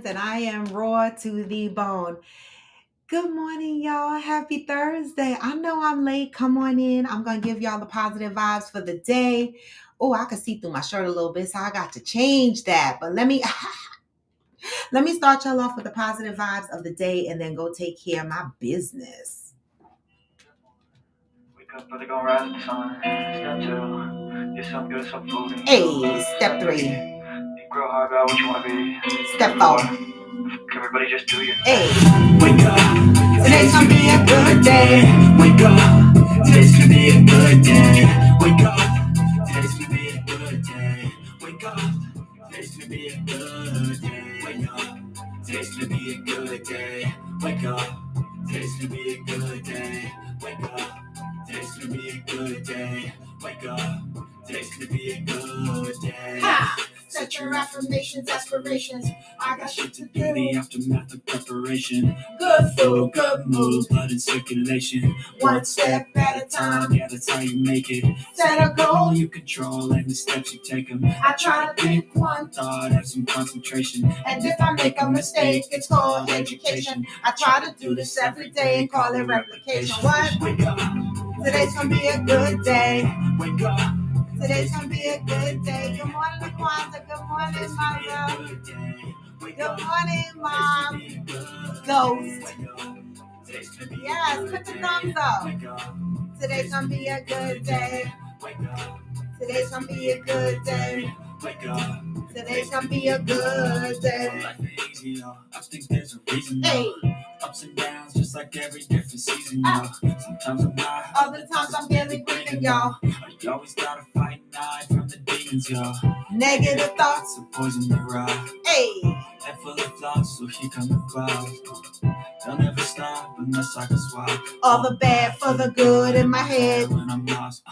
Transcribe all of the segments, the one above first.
friends, and I am raw to the bone. Good morning, y'all. Happy Thursday. I know I'm late. Come on in. I'm going to give y'all the positive vibes for the day. Oh, I can see through my shirt a little bit, so I got to change that. But let me let me start y'all off with the positive vibes of the day and then go take care of my business. Wake up, brother, gonna rise with the sun. Step two, get some good, some food. Hey, step 3. Think real hard about what you wanna be. Step 4. Everybody just do your Hey, wake up. today's gonna be a good day. Wake up. Today's gonna be a good day. Wake up. Today's gonna be a good day. Wake up. Today's gonna be a good day. Wake up. Today's gonna be a good day. Wake up. Today's gonna be a good day. Wake up. Today's gonna be a good day. Wake up. Today's gonna be a good day. Ha! Set your affirmations, aspirations. I got shit to do. The aftermath of preparation. Good Food, good mood, blood in circulation. One step at a time. Yeah, that's how you make it. Set a goal. You control and the steps you take them. I try to pick one. Thought, have some concentration. And if I make a mistake, it's called education. I try to do this every day and call it replication. What? Wake up. Today's gonna be a good day. Wake up. Today's gonna be a good day. Good morning, Kwanzaa. Good morning, Mother. Good morning, Mom. Ghost. Yes, put the thumbs up. Today's gonna be a good day. Today's gonna be a good day. Today's gonna be a good day. Life ain't easy, y'all. I think there's a reason, Hey, y'all. Ups and downs, just like every different season, y'all. Sometimes I'm high, other times I'm barely breathing, y'all. you always gotta fight and hide from the demons, y'all. Negative thoughts. Thoughts of poison the raw. Hey, And full of flaws, so here come the clouds. They'll never stop unless I can swap. all the bad for the good in my head. When I'm lost,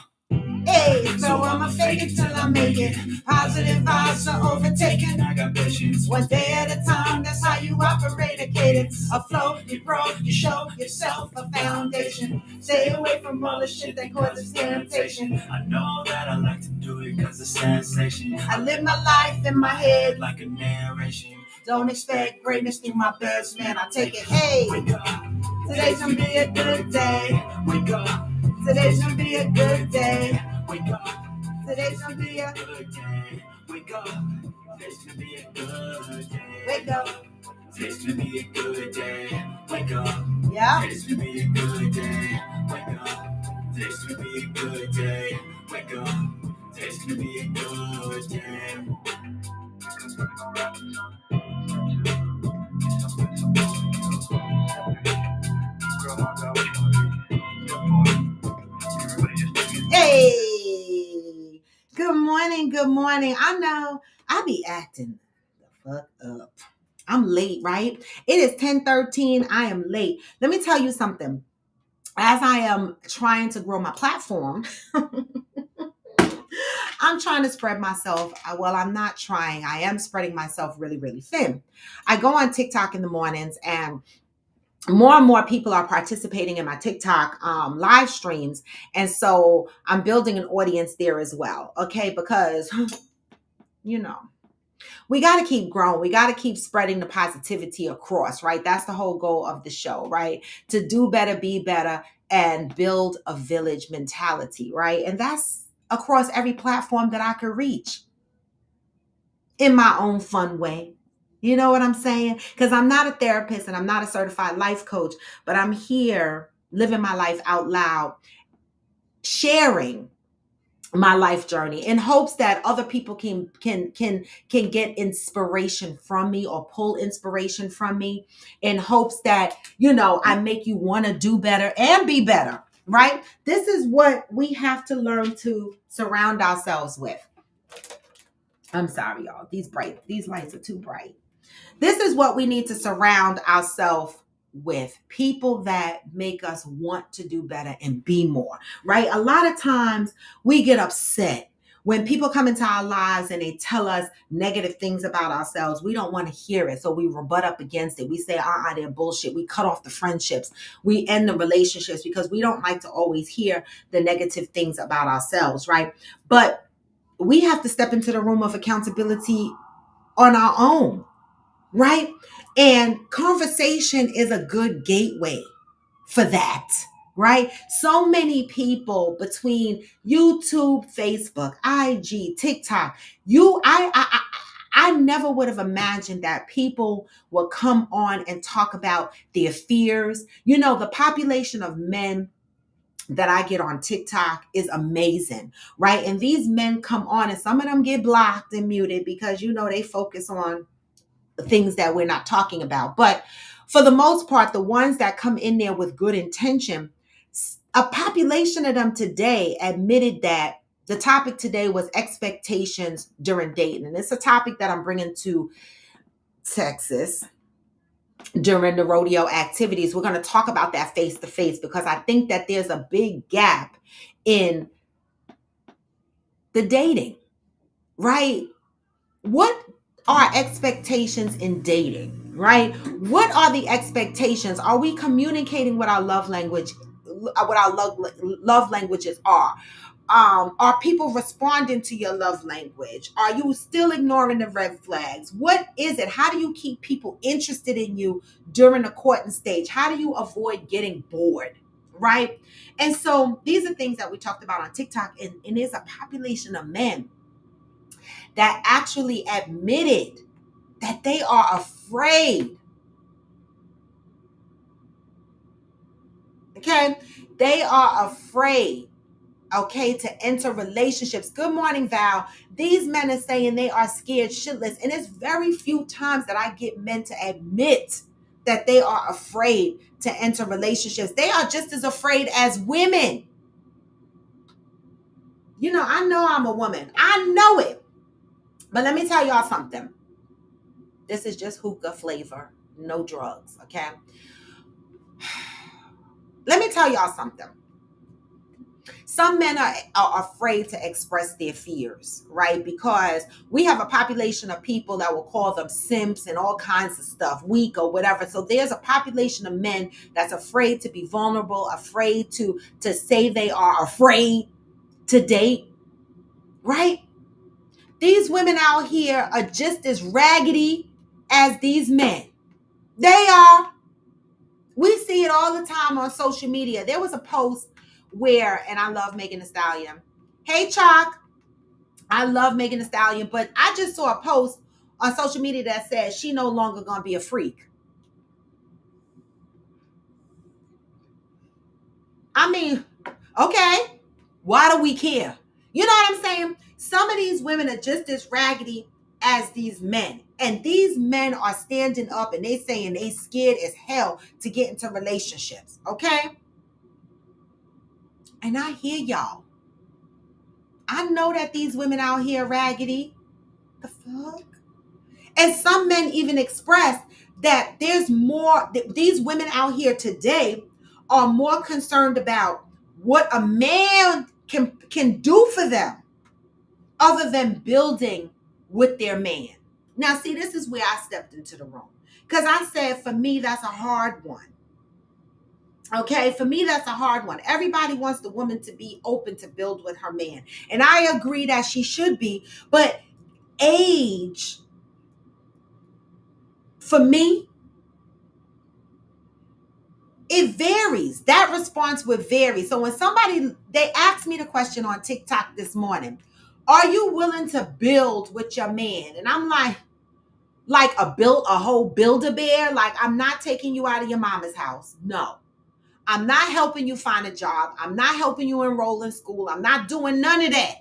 Hey, so I'ma fake it till I make it. Positive vibes are overtaken. I got patience. One day at a time, that's how you operate a cadence. Afloat, you grow, you show yourself a foundation. Stay away from all the shit that causes temptation. I know that I like to do it cause it's sensation. I live my life in my head. Like a narration. Don't expect greatness through my best, man. I take it. Hey, Wake up, today's gonna be a good day. wake up, Today's gonna be a good day. wake up. Today's gonna be a Good day. Wake up. Today's gonna be a good day. wake up. Today's gonna be a good day. Wake up. Yeah. Today's gonna be a good day. Wake up. Today's gonna be a good day. Wake up. Today's gonna be a good day. Hey, good morning, good morning. I know I be acting the fuck up. I'm late, right? It is 10:13. I am late. Let me tell you something. As I am trying to grow my platform, I'm trying to spread myself. Well, I'm not trying. I am spreading myself really, really thin. I go on TikTok in the mornings and more people are participating in my TikTok live streams. And so I'm building an audience there as well. Okay. Because, you know, we got to keep growing. We got to keep spreading the positivity across, right? That's the whole goal of the show, right? To do better, be better, and build a village mentality, right? And that's across every platform that I could reach in my own fun way. You know what I'm saying? Because I'm not a therapist and I'm not a certified life coach, but I'm here living my life out loud, sharing my life journey in hopes that other people can get inspiration from me or pull inspiration from me, in hopes that, you know, I make you want to do better and be better, right? This is what we have to learn to surround ourselves with. I'm sorry, y'all. These lights are too bright. This is what we need to surround ourselves with. People that make us want to do better and be more, right? A lot of times we get upset when people come into our lives and they tell us negative things about ourselves. We don't want to hear it. So we rebut up against it. We say, they're bullshit. We cut off the friendships. We end the relationships because we don't like to always hear the negative things about ourselves, right? But we have to step into the room of accountability on our own. right? And conversation is a good gateway for that, right? So many people between YouTube, Facebook, IG, TikTok, I never would have imagined that people would come on and talk about their fears. You know, the population of men that I get on TikTok is amazing, right? And these men come on and some of them get blocked and muted because, you know, they focus on things that we're not talking about. But for the most part, the ones that come in there with good intention, a population of them today admitted that the topic today was expectations during dating. And it's a topic that I'm bringing to Texas during the rodeo activities. We're going to talk about that face to face because I think that there's a big gap in the dating, right? What are expectations in dating, right? What are the expectations? Are we communicating what our love language, what our love languages are? Are people responding to your love language? Are you still ignoring the red flags? What is it? How do you keep people interested in you during the courting stage? How do you avoid getting bored? Right? And so these are things that we talked about on TikTok, and there's a population of men that actually admitted that they are afraid. Okay? They are afraid, okay, to enter relationships. Good morning, Val. These men are saying they are scared shitless. And it's very few times that I get men to admit that they are afraid to enter relationships. They are just as afraid as women. You know I'm a woman. I know it. But let me tell y'all something. This is just hookah flavor, no drugs, okay? Let me tell y'all something. Some men are afraid to express their fears, right? Because we have a population of people that will call them simps and all kinds of stuff, weak or whatever. So there's a population of men that's afraid to be vulnerable, afraid to say they are afraid to date, right? These women out here are just as raggedy as these men. They are. We see it all the time on social media. There was a post where, and I love Megan Thee Stallion. Hey, Chalk. I love Megan Thee Stallion, but I just saw a post on social media that says she no longer gonna be a freak. I mean, okay, why do we care? You know what I'm saying? Some of these women are just as raggedy as these men. And these men are standing up and they saying they scared as hell to get into relationships. Okay? And I hear y'all. I know that these women out here raggedy. The fuck? And some men even express that there's more, these women out here today are more concerned about what a man can do for them other than building with their man. Now, see, this is where I stepped into the room. Because I said, for me, that's a hard one. Okay, for me, that's a hard one. Everybody wants the woman to be open to build with her man. And I agree that she should be. But age, for me, it varies. That response would vary. So when they asked me the question on TikTok this morning, are you willing to build with your man? And I'm like a whole Build-A-Bear. Like, I'm not taking you out of your mama's house. No. I'm not helping you find a job. I'm not helping you enroll in school. I'm not doing none of that.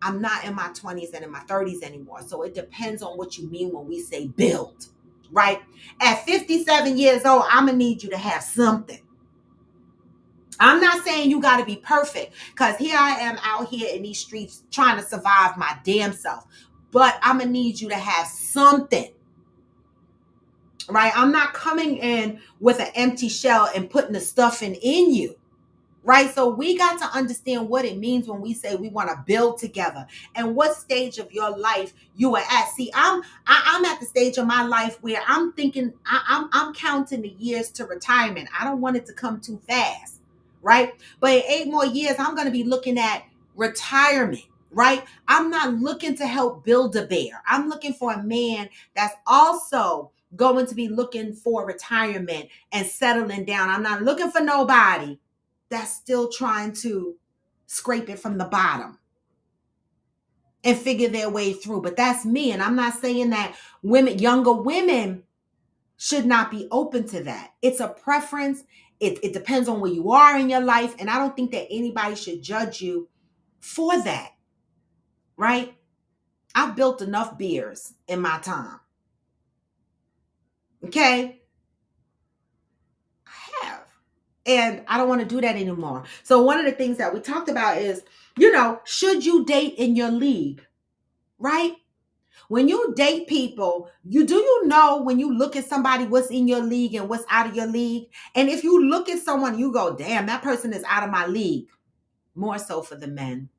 I'm not in my 20s and in my 30s anymore. So it depends on what you mean when we say build, right? At 57 years old, I'm going to need you to have something. I'm not saying you got to be perfect, because here I am out here in these streets trying to survive my damn self. But I'm going to need you to have something. Right? I'm not coming in with an empty shell and putting the stuffing in you. Right? So we got to understand what it means when we say we want to build together and what stage of your life you are at. See, I'm at the stage of my life where I'm thinking, I'm counting the years to retirement. I don't want it to come too fast. Right? But in 8 more years, I'm going to be looking at retirement. right? I'm not looking to help build a bear. I'm looking for a man that's also going to be looking for retirement and settling down. I'm not looking for nobody that's still trying to scrape it from the bottom and figure their way through. But that's me. And I'm not saying that younger women should not be open to that. It's a preference. It depends on where you are in your life. And I don't think that anybody should judge you for that, right? I've built enough beers in my time. Okay? I have. And I don't want to do that anymore. So one of the things that we talked about is, should you date in your league, right? When you date people, you know when you look at somebody what's in your league and what's out of your league? And if you look at someone, you go, damn, that person is out of my league. More so for the men,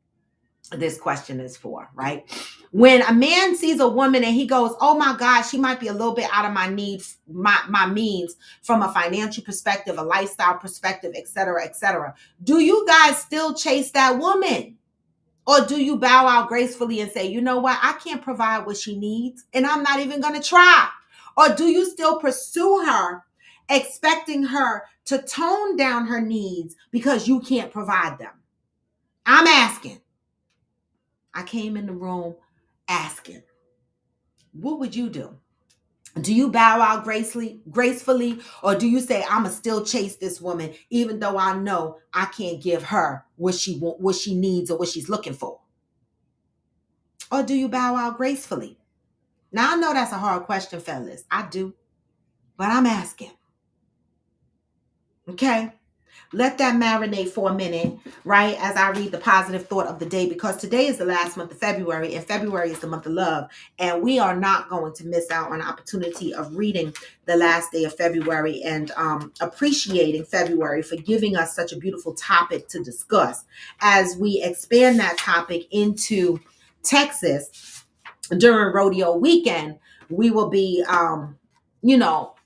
this question is for, right? When a man sees a woman and he goes, oh my God, she might be a little bit out of my means from a financial perspective, a lifestyle perspective, et cetera, et cetera. Do you guys still chase that woman? Or do you bow out gracefully and say, you know what, I can't provide what she needs and I'm not even going to try? Or do you still pursue her, expecting her to tone down her needs because you can't provide them? I'm asking. I came in the room asking. What would you do? Do you bow out gracefully, or do you say, I'ma still chase this woman even though I know I can't give her what she needs or what she's looking for? Or do you bow out gracefully? Now I know that's a hard question, fellas. I do. But I'm asking. Okay? Let that marinate for a minute, right? As I read the positive thought of the day, because today is the last month of February, and February is the month of love. And we are not going to miss out on the opportunity of reading the last day of February and appreciating February for giving us such a beautiful topic to discuss. As we expand that topic into Texas during rodeo weekend, we will be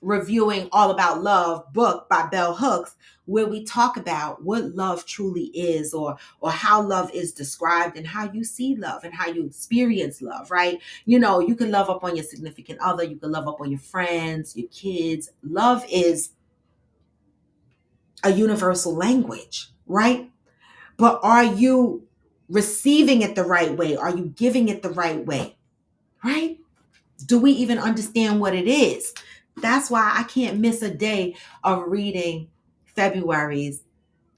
reviewing All About Love book by Bell Hooks, where we talk about what love truly is, or how love is described, and how you see love and how you experience love, right? You can love up on your significant other, you can love up on your friends, your kids. Love is a universal language, right? But are you receiving it the right way? Are you giving it the right way, right? Do we even understand what it is? That's why I can't miss a day of reading February's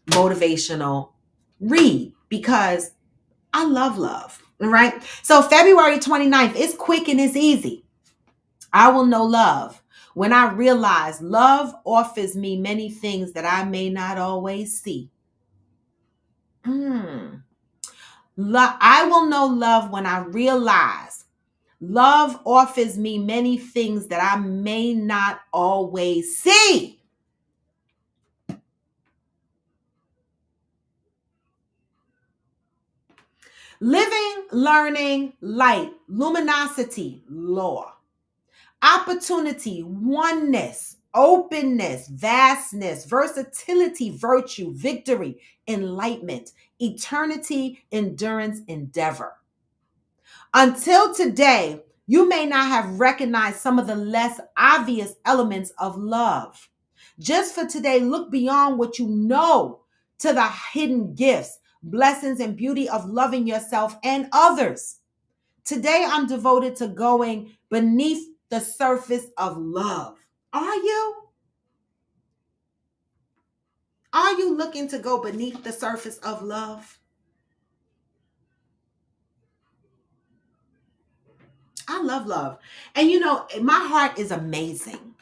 motivational read, because I love love, right? So February 29th, it's quick and it's easy. I will know love when I realize love offers me many things that I may not always see. I will know love when I realize love offers me many things that I may not always see. Living, learning, light, luminosity, law, opportunity, oneness, openness, vastness, versatility, virtue, victory, enlightenment, eternity, endurance, endeavor. Until today, you may not have recognized some of the less obvious elements of love. Just for today, look beyond what you know to the hidden gifts, blessings, and beauty of loving yourself and others. Today, I'm devoted to going beneath the surface of love. Are you? Are you looking to go beneath the surface of love? I love love. And my heart is amazing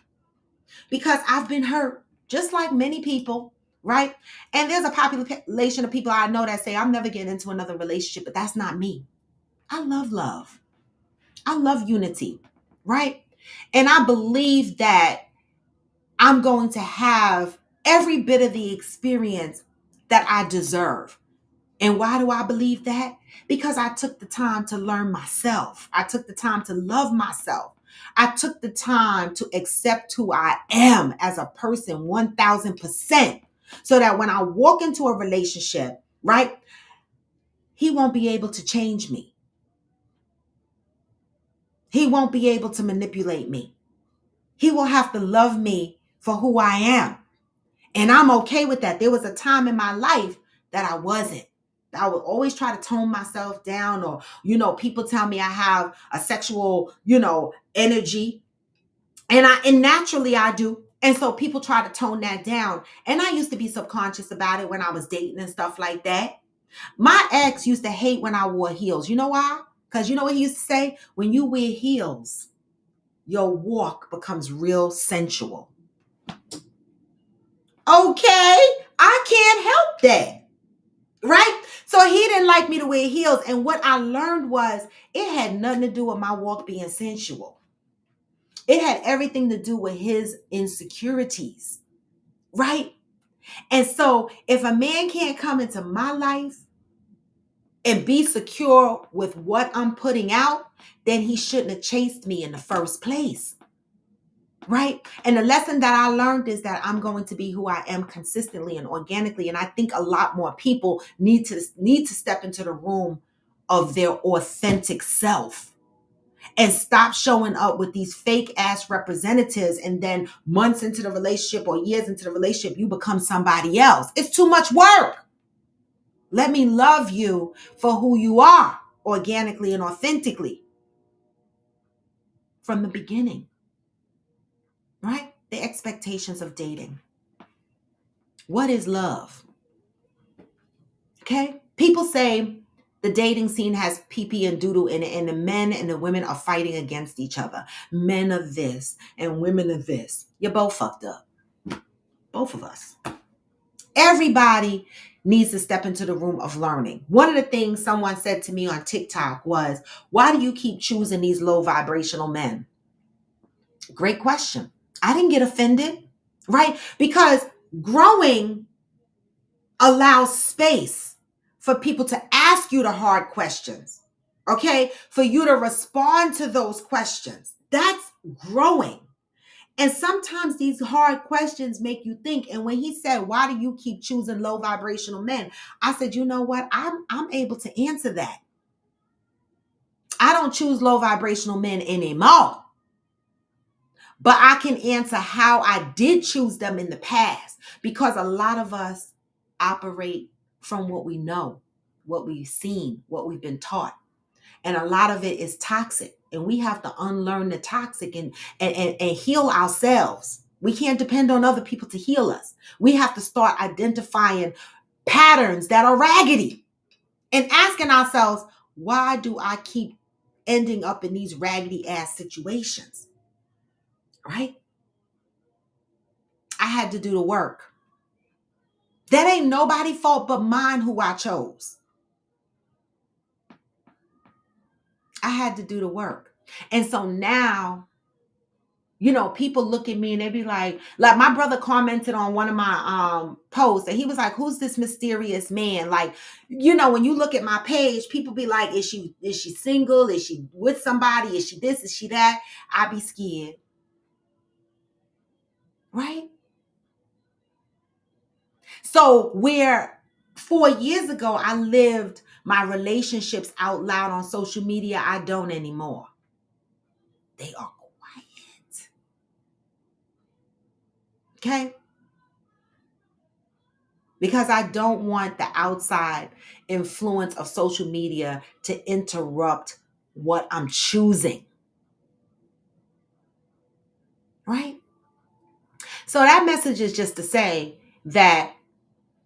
because I've been hurt just like many people, right? And there's a population of people I know that say, I'm never getting into another relationship, but that's not me. I love love. I love unity, right? And I believe that I'm going to have every bit of the experience that I deserve. And why do I believe that? Because I took the time to learn myself. I took the time to love myself. I took the time to accept who I am as a person 1000%. So that when I walk into a relationship, right, he won't be able to change me. He won't be able to manipulate me. He will have to love me for who I am. And I'm okay with that. There was a time in my life that I wasn't. I would always try to tone myself down, or, people tell me I have a sexual, energy. And naturally I do. And so people try to tone that down. And I used to be subconscious about it when I was dating and stuff like that. My ex used to hate when I wore heels. You know why? Because you know what he used to say? When you wear heels, your walk becomes real sensual. Okay, I can't help that, right? So he didn't like me to wear heels. And what I learned was it had nothing to do with my walk being sensual. It had everything to do with his insecurities, right? And so if a man can't come into my life and be secure with what I'm putting out, then he shouldn't have chased me in the first place. Right? And the lesson that I learned is that I'm going to be who I am consistently and organically. And I think a lot more people need to step into the room of their authentic self and stop showing up with these fake ass representatives. And then months into the relationship or years into the relationship, you become somebody else. It's too much work. Let me love you for who you are, organically and authentically, from the beginning. Right? The expectations of dating. What is love? Okay? People say the dating scene has pee-pee and doodle in it, and the men and the women are fighting against each other. Men are this and women are this. You're both fucked up. Both of us. Everybody needs to step into the room of learning. One of the things someone said to me on TikTok was, why do you keep choosing these low vibrational men? Great question. I didn't get offended, right? Because growing allows space for people to ask you the hard questions, okay? For you to respond to those questions. That's growing. And sometimes these hard questions make you think. And when he said, why do you keep choosing low vibrational men? I said, you know what? I'm able to answer that. I don't choose low vibrational men anymore. But I can answer how I did choose them in the past, because a lot of us operate from what we know, what we've seen, what we've been taught. And a lot of it is toxic. And we have to unlearn the toxic and heal ourselves. We can't depend on other people to heal us. We have to start identifying patterns that are raggedy and asking ourselves, why do I keep ending up in these raggedy ass situations? Right? I had to do the work. That ain't nobody's fault but mine who I chose. I had to do the work. And so now, people look at me and they be like my brother commented on one of my posts, and he was like, who's this mysterious man? Like, when you look at my page, people be like, is she single? Is she with somebody? Is she this? Is she that? I be scared. Right? So where 4 years ago I lived my relationships out loud on social media, I don't anymore. They are quiet. Okay? Because I don't want the outside influence of social media to interrupt what I'm choosing. Right? So that message is just to say that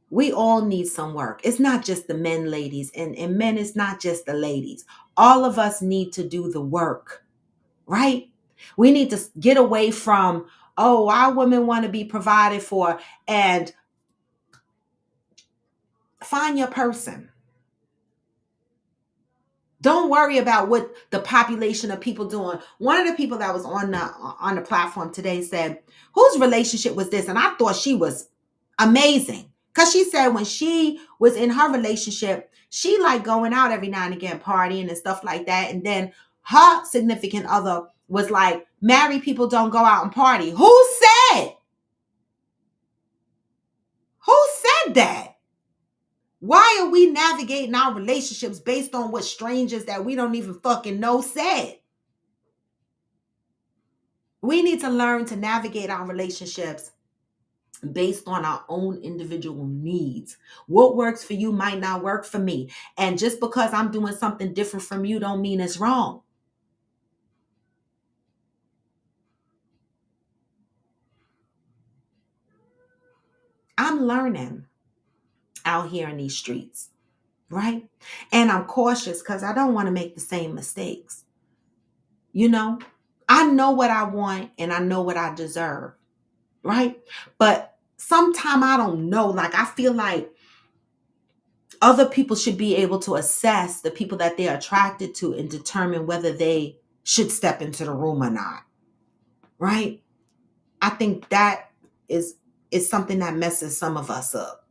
we all need some work. It's not just the men, ladies, and men is not just the ladies. All of us need to do the work, right? We need to get away from, our women want to be provided for, and find your person. Don't worry about what the population of people doing. One of the people that was on the platform today said, whose relationship was this? And I thought she was amazing. Because she said when she was in her relationship, she liked going out every now and again, partying and stuff like that. And then her significant other was like, married people don't go out and party. Who said? Who said that? Why are we navigating our relationships based on what strangers that we don't even fucking know said? We need to learn to navigate our relationships based on our own individual needs. What works for you might not work for me. And just because I'm doing something different from you don't mean it's wrong. I'm learning out here in these streets, right? And I'm cautious because I don't want to make the same mistakes. You know, I know what I want and I know what I deserve, right? But sometimes I don't know. Like, I feel like other people should be able to assess the people that they're attracted to and determine whether they should step into the room or not, right? I think that is something that messes some of us up.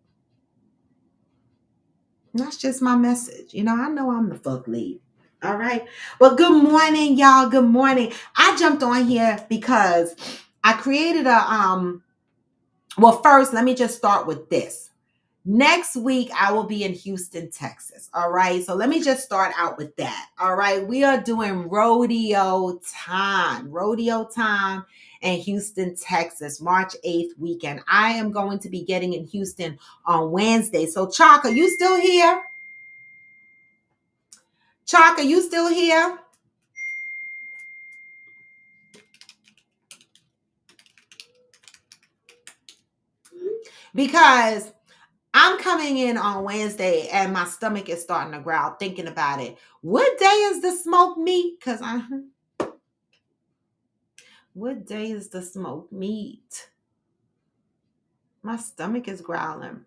And that's just my message. I know I'm the fuck lead. All right. Well, good morning, y'all. Good morning. I jumped on here because I created well, first, let me just start with this. Next week, I will be in Houston, Texas. All right. So let me just start out with that. All right. We are doing rodeo time in Houston, Texas, March 8th weekend. I am going to be getting in Houston on Wednesday. So, Chalk, are you still here? Chalk, are you still here? Because I'm coming in on Wednesday and my stomach is starting to growl thinking about it. What day is the smoked meat? What day is the smoked meat? My stomach is growling.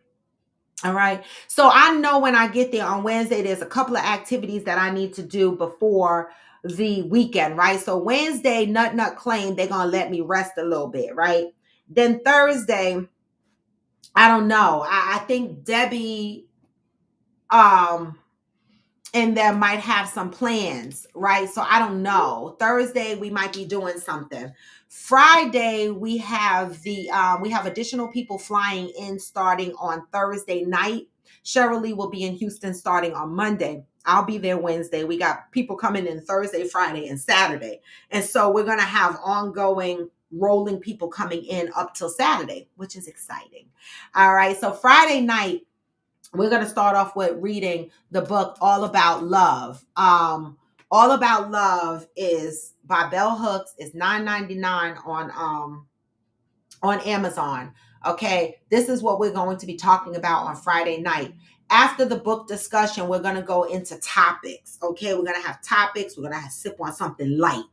All right. So I know when I get there on Wednesday, there's a couple of activities that I need to do before the weekend, right? So Wednesday, Nut claim they're going to let me rest a little bit, right? Then Thursday, I don't know. I think Debbie and there might have some plans, right? So I don't know. Thursday we might be doing something. Friday we have we have additional people flying in starting on Thursday night. Cheryl Lee will be in Houston starting on Monday. I'll be there Wednesday. We got people coming in Thursday, Friday, and Saturday. And so we're going to have ongoing rolling people coming in up till Saturday, which is exciting. All right. So Friday night, we're going to start off with reading the book All About Love. All About Love is by Bell Hooks. It's $9.99 on Amazon. Okay, this is what we're going to be talking about on Friday night. After the book discussion, we're going to go into topics. Okay, we're going to have topics. We're going to sip on something light.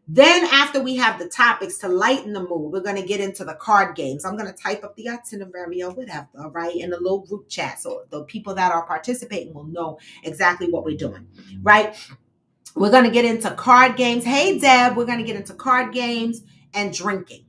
Then after we have the topics to lighten the mood, we're going to get into the card games. I'm going to type up the itinerary or whatever, right, in a little group chat. So the people that are participating will know exactly what we're doing, right? We're going to get into card games. Hey, Deb, we're going to get into card games and drinking.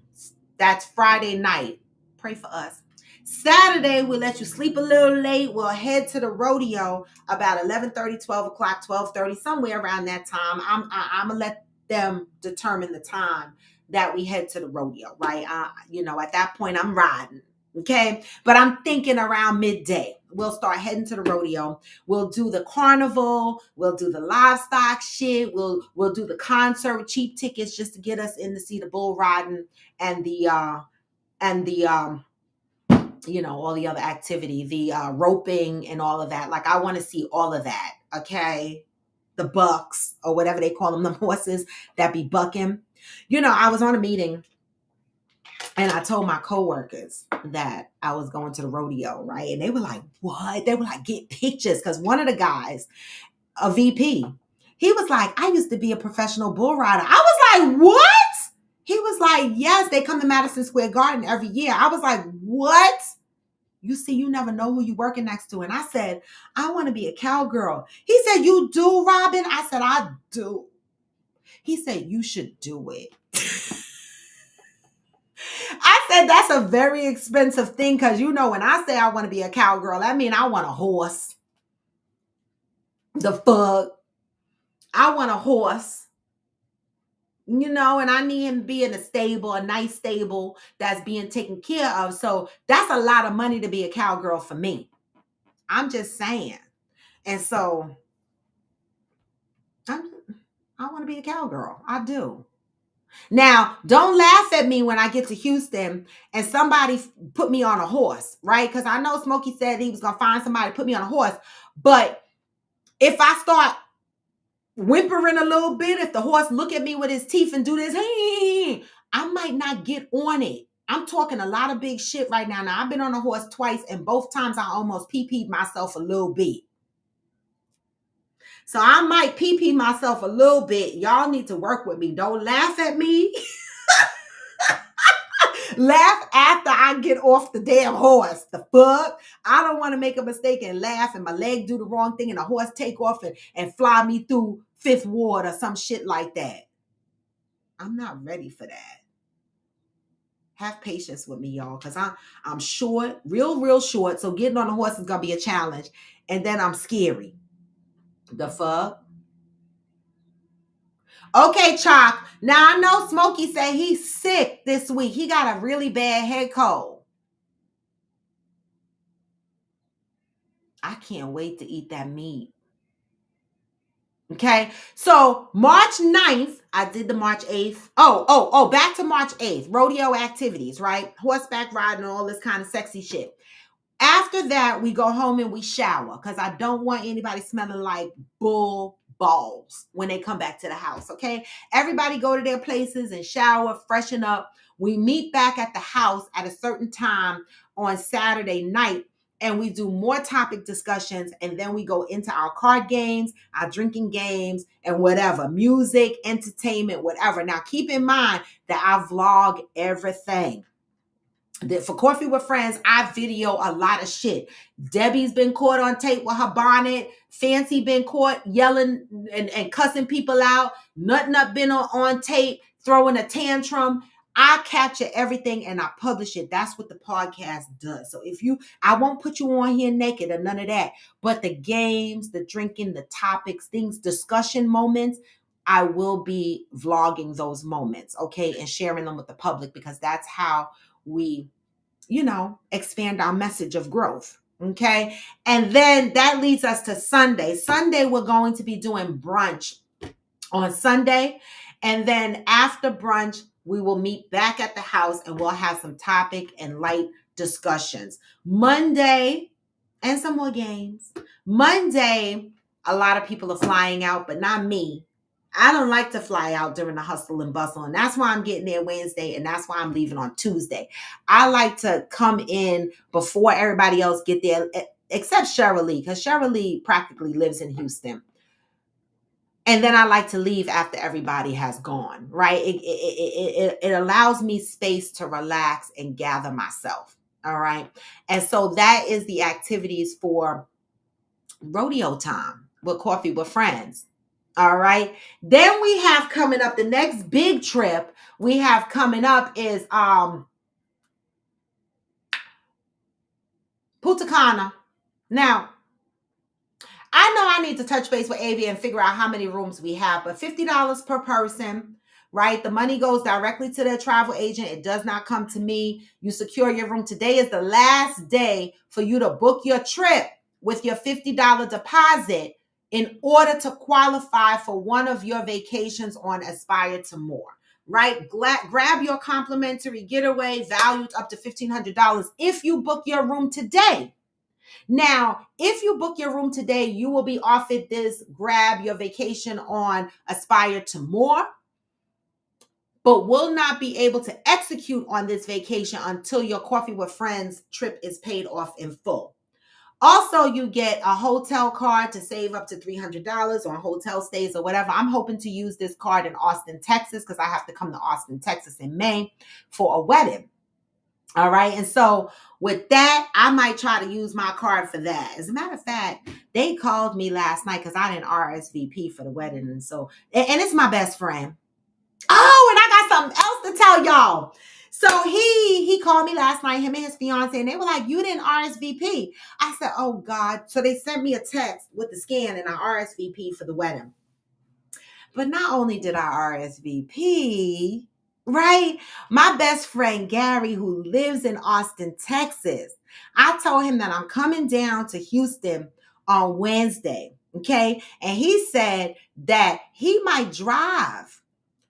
That's Friday night. Pray for us. Saturday, we'll let you sleep a little late. We'll head to the rodeo about 11:30, 12 o'clock, 12:30, somewhere around that time. I'm going to let them determine the time that we head to the rodeo, right? At that point, I'm riding, okay? But I'm thinking around midday. We'll start heading to the rodeo. We'll do the carnival. We'll do the livestock shit. We'll do the concert, cheap tickets just to get us in to see the bull riding and the all the other activity, the roping and all of that. Like, I want to see all of that, okay? The bucks or whatever they call them, the horses that be bucking. I was on a meeting and I told my coworkers that I was going to the rodeo, right? And they were like, what? They were like, get pictures. Because one of the guys, a VP, he was like, I used to be a professional bull rider. I was like, what? He was like, yes, they come to Madison Square Garden every year. I was like, what? You see, you never know who you're working next to. And I said, I want to be a cowgirl. He said, you do, Robin? I said, I do. He said, you should do it. I said, that's a very expensive thing because, when I say I want to be a cowgirl, I mean I want a horse. The fuck? I want a horse. And I need him to be in a nice stable that's being taken care of. So that's a lot of money to be a cowgirl for me. I'm just saying. And so I'm, I want to be a cowgirl. I do. Now, don't laugh at me when I get to Houston and somebody put me on a horse, right? Because I know Smokey said he was going to find somebody to put me on a horse. But if I start whimpering a little bit, if the horse look at me with his teeth and do this, hey, I might not get on it. I'm talking a lot of big shit right now. Now, I've been on a horse twice, and both times I almost pee-peed myself a little bit. So I might pee-pee myself a little bit. Y'all need to work with me. Don't laugh at me. Laugh after I get off the damn horse. The fuck? I don't want to make a mistake and laugh and my leg do the wrong thing and the horse take off and fly me through Fifth Ward or some shit like that. I'm not ready for that. Have patience with me, y'all, because I'm short, real short. So getting on a horse is gonna be a challenge. And then I'm scary. The fuck? Okay, Chalk. Now I know Smokey said he's sick this week. He got a really bad head cold. I can't wait to eat that meat. Okay, so March 9th, I did the March 8th. Back to March 8th. Rodeo activities, right? Horseback riding, all this kind of sexy shit. After that, we go home and we shower because I don't want anybody smelling like bull balls when they come back to the house, okay? Everybody go to their places and shower, freshen up. We meet back at the house at a certain time on Saturday night and we do more topic discussions and then we go into our card games, our drinking games, and whatever, music, entertainment, whatever. Now, keep in mind that I vlog everything. For Coffee with Friends, I video a lot of shit. Debbie's been caught on tape with her bonnet. Fancy been caught yelling and cussing people out. Nothing up been on tape, throwing a tantrum. I capture everything and I publish it. That's what the podcast does. So I won't put you on here naked or none of that. But the games, the drinking, the topics, things, discussion moments, I will be vlogging those moments, okay? And sharing them with the public because that's how we, expand our message of growth. Okay. And then that leads us to Sunday. Sunday, we're going to be doing brunch on Sunday. And then after brunch, we will meet back at the house and we'll have some topic and light discussions. Monday, and some more games. Monday, a lot of people are flying out, but not me. I don't like to fly out during the hustle and bustle. And that's why I'm getting there Wednesday. And that's why I'm leaving on Tuesday. I like to come in before everybody else get there, except Cheryl Lee, because Cheryl Lee practically lives in Houston. And then I like to leave after everybody has gone, right? It allows me space to relax and gather myself. All right. And so that is the activities for rodeo time with Coffee with Friends. All right. Then we have coming up the next big trip we have coming up is Punta Cana. Now, I know I need to touch base with Avia and figure out how many rooms we have, but $50 per person, right? The money goes directly to the travel agent. It does not come to me. You secure your room. Today is the last day for you to book your trip with your $50 deposit in order to qualify for one of your vacations on Aspire to More, right? Grab your complimentary getaway valued up to $1,500 if you book your room today. Now, if you book your room today, you will be offered this grab your vacation on Aspire to More, but will not be able to execute on this vacation until your Coffee with Friends trip is paid off in full. Also, you get a hotel card to save up to $300 on hotel stays or whatever. I'm hoping to use this card in Austin, Texas, because I have to come to Austin, Texas in May for a wedding. All right. And so with that, I might try to use my card for that. As a matter of fact, they called me last night because I didn't RSVP for the wedding. And so, and it's my best friend. Oh, and I got something else to tell y'all. So he called me last night, him and his fiance, and they were like, you didn't RSVP. I said, oh God. So they sent me a text with the scan and I RSVP for the wedding. But not only did I RSVP, right? My best friend, Gary, who lives in Austin, Texas, I told him that I'm coming down to Houston on Wednesday. Okay. And he said that he might drive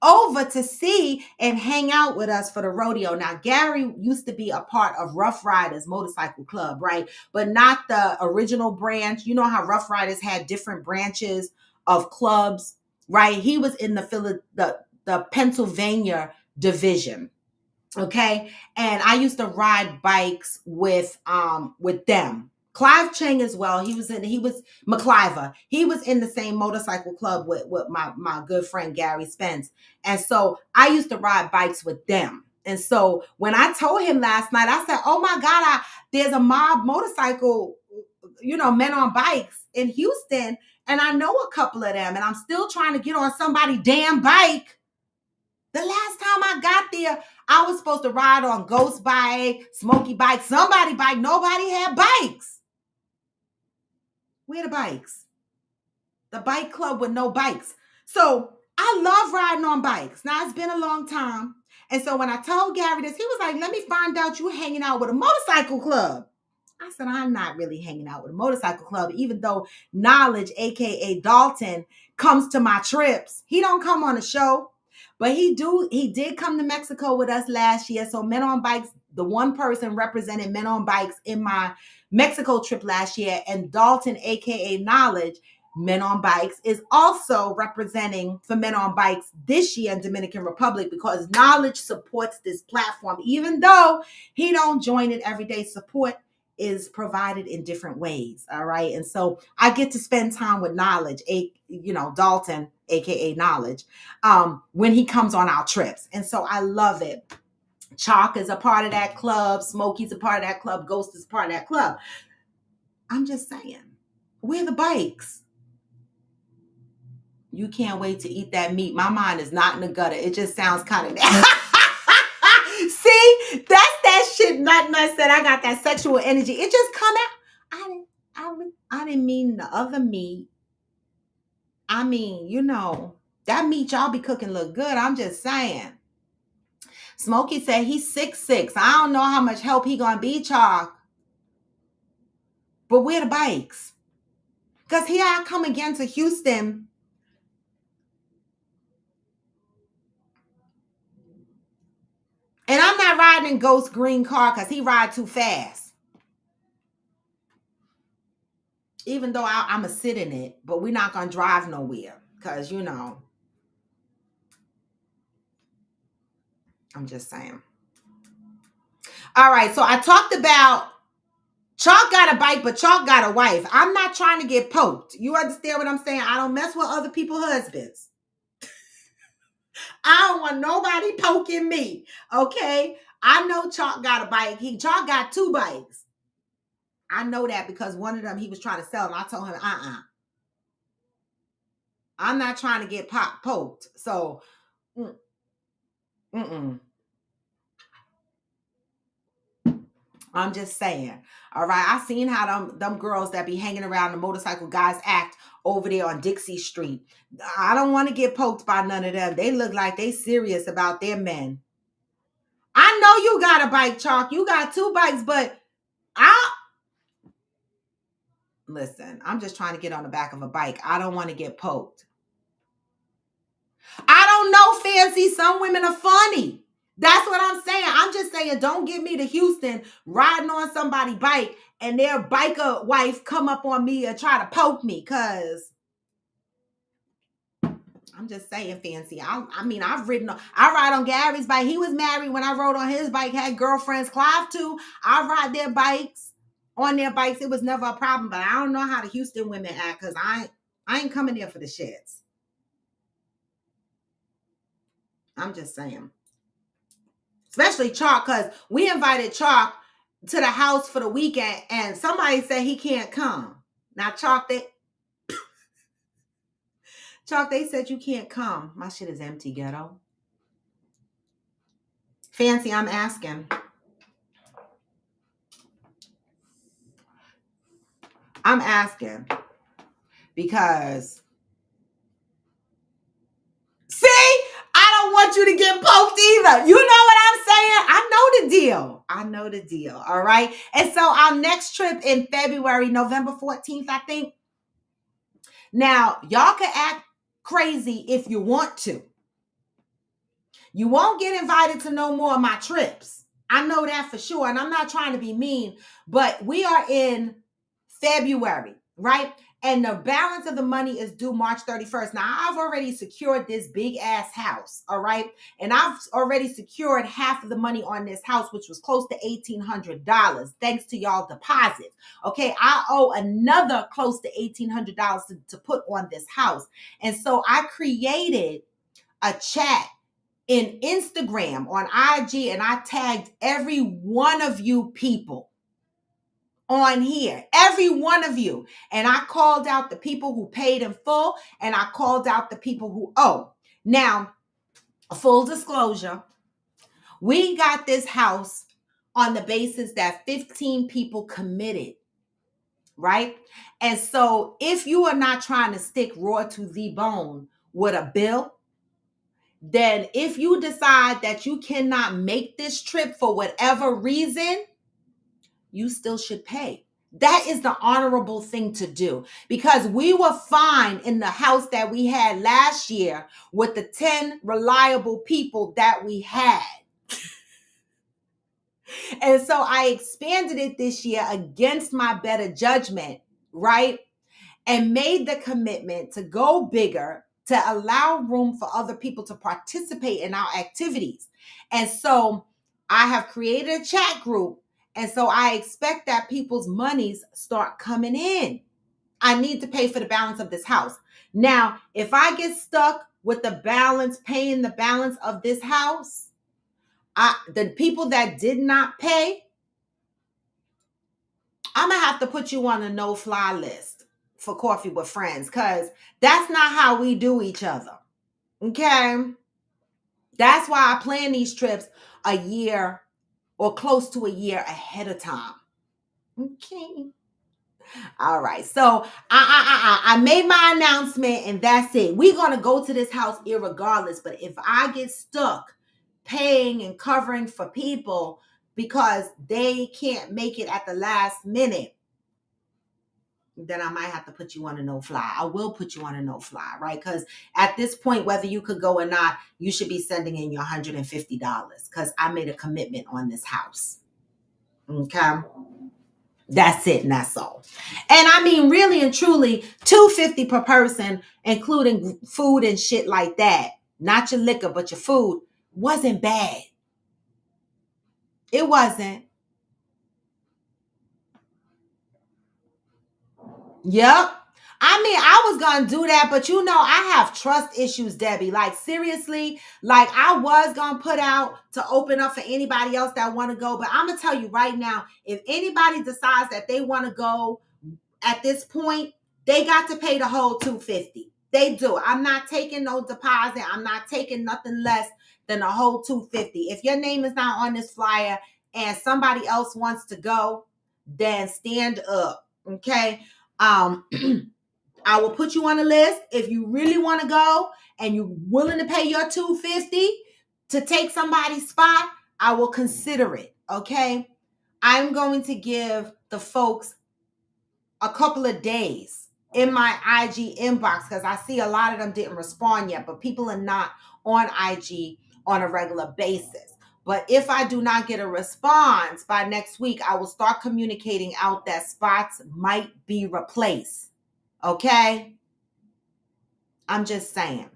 over to see and hang out with us for the rodeo. Now, Gary used to be a part of Rough Riders Motorcycle Club, right? But not the original branch. You know how Rough Riders had different branches of clubs, right? He was in the Pennsylvania division. Okay. And I used to ride bikes with them. Clive Chang as well. He was McCliver. He was in the same motorcycle club with my good friend Gary Spence. And so I used to ride bikes with them. And so when I told him last night, I said, oh my God, there's a mob motorcycle, men on bikes in Houston. And I know a couple of them, and I'm still trying to get on somebody's damn bike. The last time I got there, I was supposed to ride on Ghost bike, Smokey bike, somebody bike. Nobody had bikes. Where the bikes? The bike club with no bikes. So I love riding on bikes. Now, it's been a long time. And so when I told Gary this, he was like, let me find out you hanging out with a motorcycle club. I said, I'm not really hanging out with a motorcycle club, even though Knowledge, a.k.a. Dalton, comes to my trips. He don't come on the show. But he did come to Mexico with us last year. So Men on Bikes, the one person represented Men on Bikes in my Mexico trip last year. And Dalton, a.k.a. Knowledge, Men on Bikes, is also representing for Men on Bikes this year in Dominican Republic, because Knowledge supports this platform. Even though he don't join it every day, support is provided in different ways. All right. And so I get to spend time with Knowledge, Dalton, aka Knowledge, when he comes on our trips. And so I love it. Chalk is a part of that club. Smokey's a part of that club. Ghost is a part of that club. I'm just saying, where are the bikes? You can't wait to eat that meat. My mind is not in the gutter. It just sounds kind of See, that's that shit. Nothing I said. I got that sexual energy. It just come out. I didn't mean the other meat. I mean, that meat y'all be cooking look good. I'm just saying. Smokey said he's 6'6". I don't know how much help he gonna be, Chalk. But where the bikes? Because here I come again to Houston. And I'm not riding in Ghost green car because he ride too fast. Even though I'm going to sit in it, but we're not going to drive nowhere because, I'm just saying. All right, so I talked about Chalk got a bike, but Chalk got a wife. I'm not trying to get poked. You understand what I'm saying? I don't mess with other people's husbands. I don't want nobody poking me, okay? I know Chalk got a bike. Chalk got 2 bikes. I know that because one of them he was trying to sell, and I told him, I'm not trying to get poked. So, I'm just saying. All right, I seen how them girls that be hanging around the motorcycle guys act over there on Dixie Street. I don't want to get poked by none of them. They look like they serious about their men. I know you got a bike, Chalk. You got 2 bikes, but listen, I'm just trying to get on the back of a bike. I don't want to get poked. I don't know, Fancy. Some women are funny. That's what I'm saying. I'm just saying, don't get me to Houston riding on somebody's bike and their biker wife come up on me and try to poke me, because I'm just saying, Fancy. I ride on Gary's bike. He was married when I rode on his bike, had girlfriends. Clive too. I ride their bikes. On their bikes. It was never a problem, but I don't know how the Houston women act, because I ain't coming there for the shits. I'm just saying. Especially Chalk, because we invited Chalk to the house for the weekend and somebody said he can't come. Now, Chalk, they said you can't come. My shit is empty, ghetto. Fancy, I'm asking. I'm asking because, see, I don't want you to get poked either. You know what I'm saying? I know the deal. I know the deal. All right. And so our next trip in February, November 14th, I think. Now, y'all can act crazy if you want to. You won't get invited to no more of my trips. I know that for sure. And I'm not trying to be mean, but we are in February, right? And the balance of the money is due March 31st. Now, I've already secured this big ass house, all right? And I've already secured half of the money on this house, which was close to $1,800, thanks to y'all deposits. Okay, I owe another close to $1,800 to put on this house. And so I created a chat in Instagram, on IG, and I tagged every one of you people on here, every one of you. And I called out the people who paid in full, and I called out the people who owe. Now, full disclosure, we got this house on the basis that 15 people committed, right? And so if you are not trying to stick raw to the bone with a bill, then if you decide that you cannot make this trip for whatever reason, you still should pay. That is the honorable thing to do, because we were fine in the house that we had last year with the 10 reliable people that we had. And so I expanded it this year against my better judgment, right? And made the commitment to go bigger, to allow room for other people to participate in our activities. And so I have created a chat group. And so I expect that people's monies start coming in. I need to pay for the balance of this house. Now, if I get stuck with the balance, paying the balance of this house, the people that did not pay, I'm going to have to put you on a no-fly list for Coffee with Friends, because that's not how we do each other. Okay? That's why I plan these trips a year or close to a year ahead of time. Okay. All right. So I made my announcement, and that's it. We're going to go to this house irregardless. But if I get stuck paying and covering for people because they can't make it at the last minute, then I might have to put you on a no-fly. I will put you on a no-fly, right? Because at this point, whether you could go or not, you should be sending in your $150 because I made a commitment on this house. Okay? That's it, and that's all. And I mean, really and truly, $250 per person, including food and shit like that. Not your liquor, but your food, wasn't bad. It wasn't. Yep. I mean, I was going to do that, but you know, I have trust issues, Debbie. Like, seriously, like I was going to put out to open up for anybody else that want to go. But I'm going to tell you right now, if anybody decides that they want to go at this point, they got to pay the whole $250. They do. I'm not taking no deposit. I'm not taking nothing less than the whole $250. If your name is not on this flyer and somebody else wants to go, then stand up. Okay. I will put you on the list. If you really want to go and you're willing to pay your $250 to take somebody's spot, I will consider it. Okay. I'm going to give the folks a couple of days in my IG inbox, because I see a lot of them didn't respond yet, but people are not on IG on a regular basis. But if I do not get a response by next week, I will start communicating out that spots might be replaced. Okay? I'm just saying.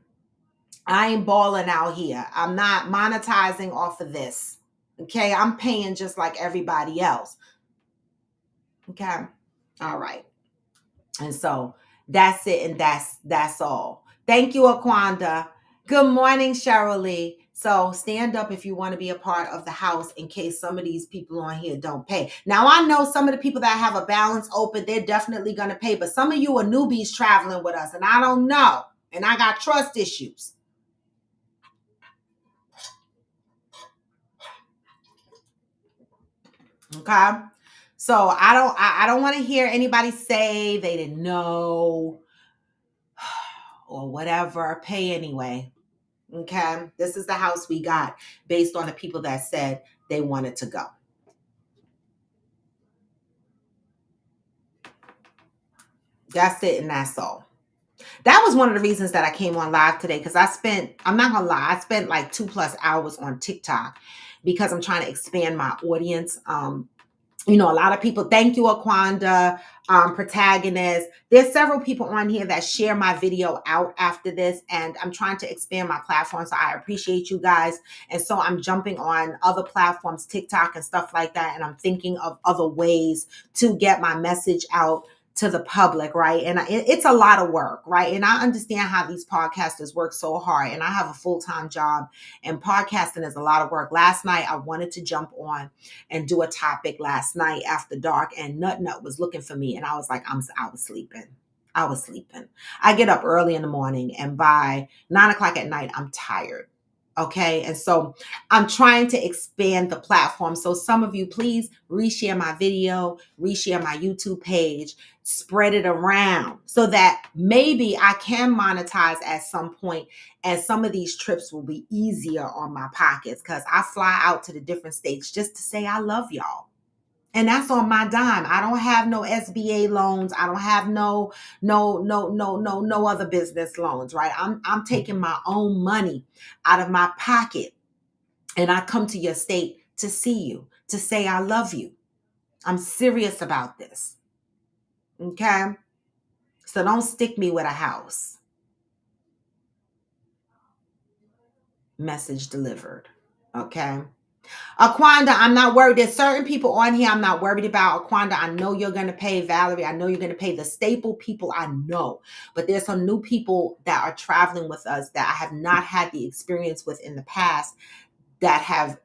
I ain't balling out here. I'm not monetizing off of this. Okay? I'm paying just like everybody else. Okay? All right. And so that's it, and that's all. Thank you, Aquanda. Good morning, Cheryl Lee. So stand up if you want to be a part of the house in case some of these people on here don't pay. Now, I know some of the people that have a balance open, they're definitely going to pay. But some of you are newbies traveling with us, and I don't know. And I got trust issues. Okay? So I don't want to hear anybody say they didn't know or whatever. Pay anyway. Okay. This is the house we got based on the people that said they wanted to go. That's it. And that's all. That was one of the reasons that I came on live today, because I'm not gonna lie, I spent like 2+ hours on TikTok because I'm trying to expand my audience. A lot of people, thank you, Aquanda, Protagonist. There's several people on here that share my video out after this, and I'm trying to expand my platform. So I appreciate you guys. And so I'm jumping on other platforms, TikTok and stuff like that. And I'm thinking of other ways to get my message out to the public, right? And it's a lot of work, right? And I understand how these podcasters work so hard. And I have a full-time job, and podcasting is a lot of work. Last night, I wanted to jump on and do a topic last night after dark, and Nut was looking for me, and I was like, I was sleeping. I was sleeping. I get up early in the morning, and by 9 o'clock at night, I'm tired. Okay. And so I'm trying to expand the platform. So some of you, please reshare my video, reshare my YouTube page, spread it around so that maybe I can monetize at some point, and some of these trips will be easier on my pockets, because I fly out to the different states just to say I love y'all. And that's on my dime. I don't have no SBA loans. I don't have no other business loans, right? I'm taking my own money out of my pocket, and I come to your state to see you, to say I love you. I'm serious about this. Okay? So don't stick me with a house. Message delivered. Okay? Aquanda, I'm not worried. There's certain people on here I'm not worried about. Aquanda, I know you're going to pay. Valerie, I know you're going to pay. The staple people, I know. But there's some new people that are traveling with us that I have not had the experience with in the past, that have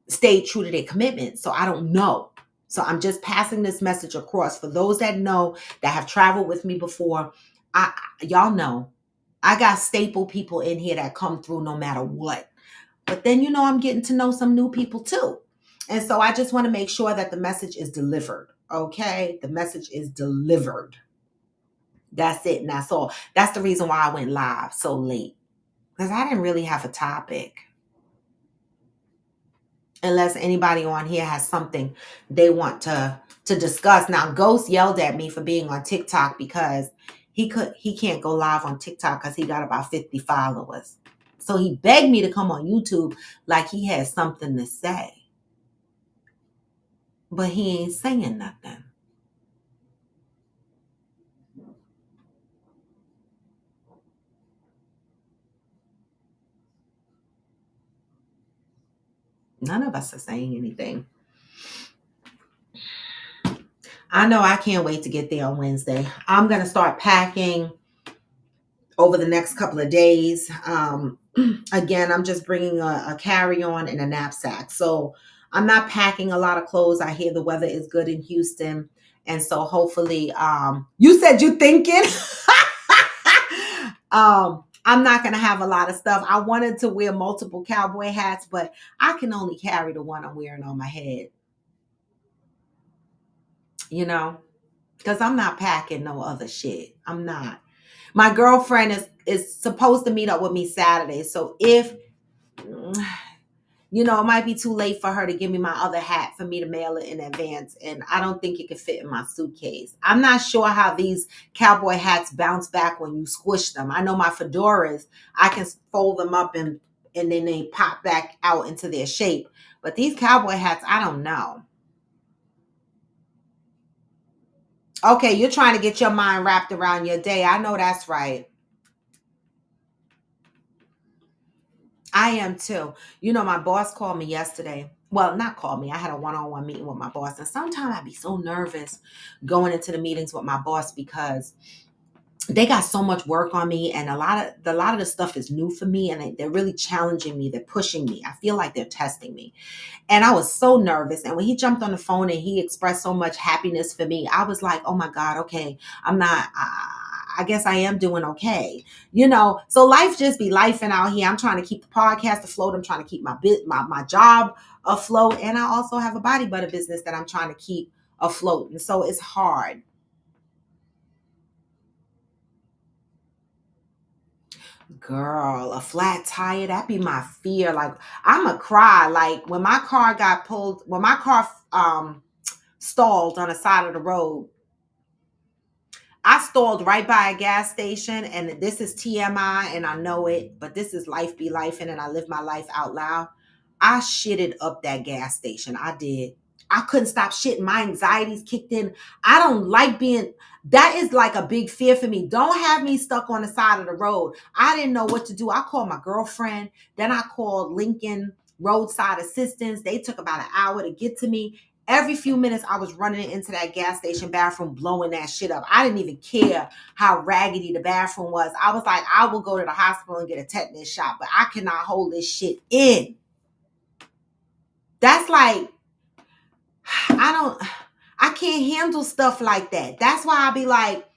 stayed true to their commitment. So I don't know. So I'm just passing this message across. For those that know, that have traveled with me before, y'all know, I got staple people in here that come through no matter what. But then, I'm getting to know some new people too. And so I just want to make sure that the message is delivered. Okay. The message is delivered. That's it. And that's all. That's the reason why I went live so late, because I didn't really have a topic. Unless anybody on here has something they want to discuss. Now, Ghost yelled at me for being on TikTok because he can't go live on TikTok because he got about 50 followers. So he begged me to come on YouTube like he had something to say. But he ain't saying nothing. None of us are saying anything. I know I can't wait to get there on Wednesday. I'm going to start packing over the next couple of days. Again, I'm just bringing a carry-on and a knapsack. So I'm not packing a lot of clothes. I hear the weather is good in Houston. And so hopefully, you said you thinking? I'm not going to have a lot of stuff. I wanted to wear multiple cowboy hats, but I can only carry the one I'm wearing on my head. Because I'm not packing no other shit. I'm not. My girlfriend is supposed to meet up with me Saturday. So if, it might be too late for her to give me my other hat for me to mail it in advance. And I don't think it could fit in my suitcase. I'm not sure how these cowboy hats bounce back when you squish them. I know my fedoras, I can fold them up and then they pop back out into their shape. But these cowboy hats, I don't know. Okay, you're trying to get your mind wrapped around your day. I know that's right. I am too. My boss called me yesterday. Well, not called me. I had a one-on-one meeting with my boss. And sometimes I'd be so nervous going into the meetings with my boss because they got so much work on me, and a lot of the stuff is new for me, and they're really challenging me. They're pushing me. I feel like they're testing me. And I was so nervous. And when he jumped on the phone and he expressed so much happiness for me, I was like, oh my God, okay, I guess I am doing okay. So life just be lifing out here. I'm trying to keep the podcast afloat. I'm trying to keep my job afloat. And I also have a body butter business that I'm trying to keep afloat. And so it's hard. Girl, a flat tire, that be my fear. Like, I'ma cry. Like, when my car stalled on the side of the road, I stalled right by a gas station, and this is TMI, and I know it, but this is life be life, and I live my life out loud. I shitted up that gas station. I did. I couldn't stop shitting. My anxieties kicked in. I don't like being, that is like a big fear for me. Don't have me stuck on the side of the road. I didn't know what to do. I called my girlfriend. Then I called Lincoln Roadside Assistance. They took about an hour to get to me. Every few minutes, I was running into that gas station bathroom, blowing that shit up. I didn't even care how raggedy the bathroom was. I was like, I will go to the hospital and get a tetanus shot, but I cannot hold this shit in. That's like, I can't handle stuff like that. That's why I be like,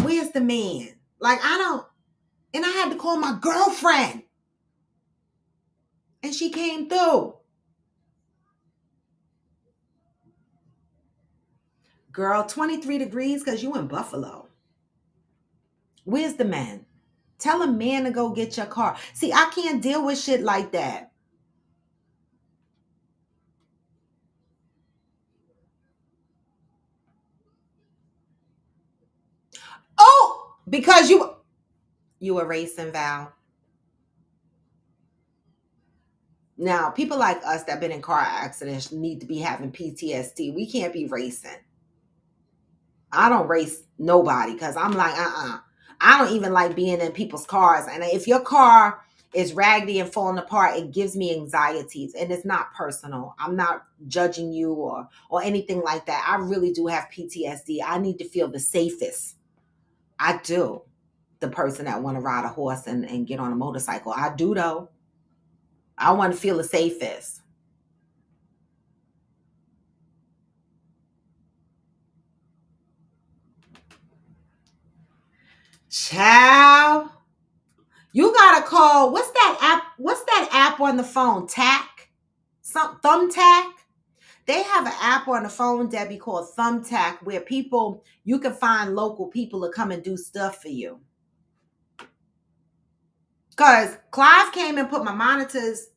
where's the man? Like, and I had to call my girlfriend. And she came through. Girl, 23 degrees because you in Buffalo. Where's the man? Tell a man to go get your car. See, I can't deal with shit like that. Oh, because you were racing, Val. Now, people like us that been in car accidents need to be having PTSD. We can't be racing. I don't race nobody because I'm like, I don't even like being in people's cars. And if your car is raggedy and falling apart, it gives me anxieties, and it's not personal. I'm not judging you or anything like that. I really do have PTSD. I need to feel the safest. I do. The person that want to ride a horse and get on a motorcycle. I do though. I want to feel the safest. Child. You gotta call. What's that app? What's that app on the phone? Tack? Some Thumbtack? They have an app on the phone, Debbie, called Thumbtack, where you can find local people to come and do stuff for you. Because Clive came and put my monitors